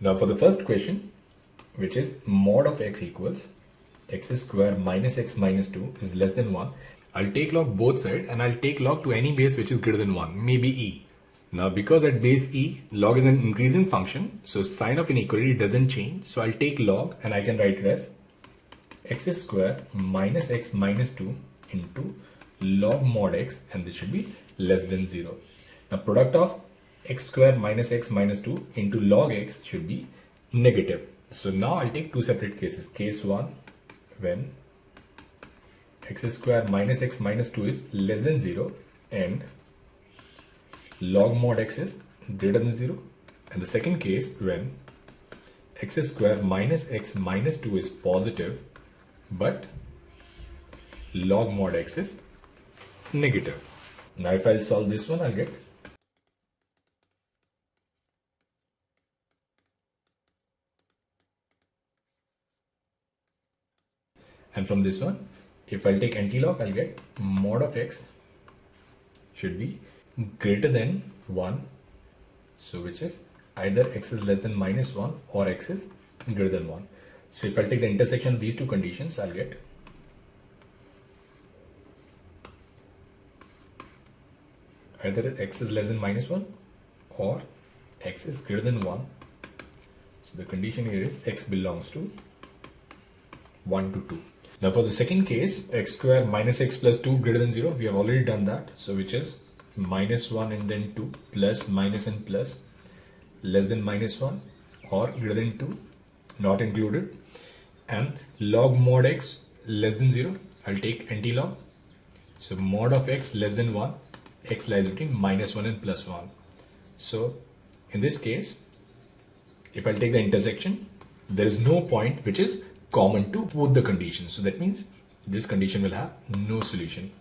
Now for the first question, which is mod of x equals x square minus x minus 2 is less than 1. I'll take log both sides and I'll take log to any base which is greater than 1, maybe e. Now because at base e, log is an increasing function, so sign of inequality doesn't change. So I'll take log and I can write it as x square minus x minus 2 into log mod x, and this should be less than 0. Now product of x square minus x minus 2 into log x should be negative. So now I'll take two separate cases. Case 1, when x square minus x minus 2 is less than 0 and log mod x is greater than 0. And the second case, when x square minus x minus 2 is positive but log mod x is negative. Now if I'll solve this one, I'll get and from this one, if I'll take anti-log, I'll get mod of x should be greater than 1. So which is either x is less than minus 1 or x is greater than 1. So if I'll take the intersection of these two conditions, I'll get either x is less than minus 1 or x is greater than 1. So the condition here is x belongs to 1 to 2. Now for the second case, x square minus x plus 2 greater than 0, we have already done that. So which is minus 1 and then 2 plus minus and plus less than minus 1 or greater than 2 not included, and log mod x less than 0, I'll take anti-log. So mod of x less than 1, x lies between minus 1 and plus 1. So in this case, if I'll take the intersection, there is no point which is common to both the conditions. So that means this condition will have no solution.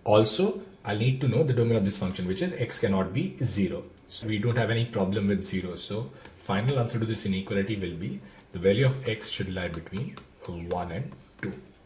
Also, I'll need to know the domain of this function, which is x cannot be 0. So we don't have any problem with 0. So final answer to this inequality will be the value of x should lie between 1 and 2.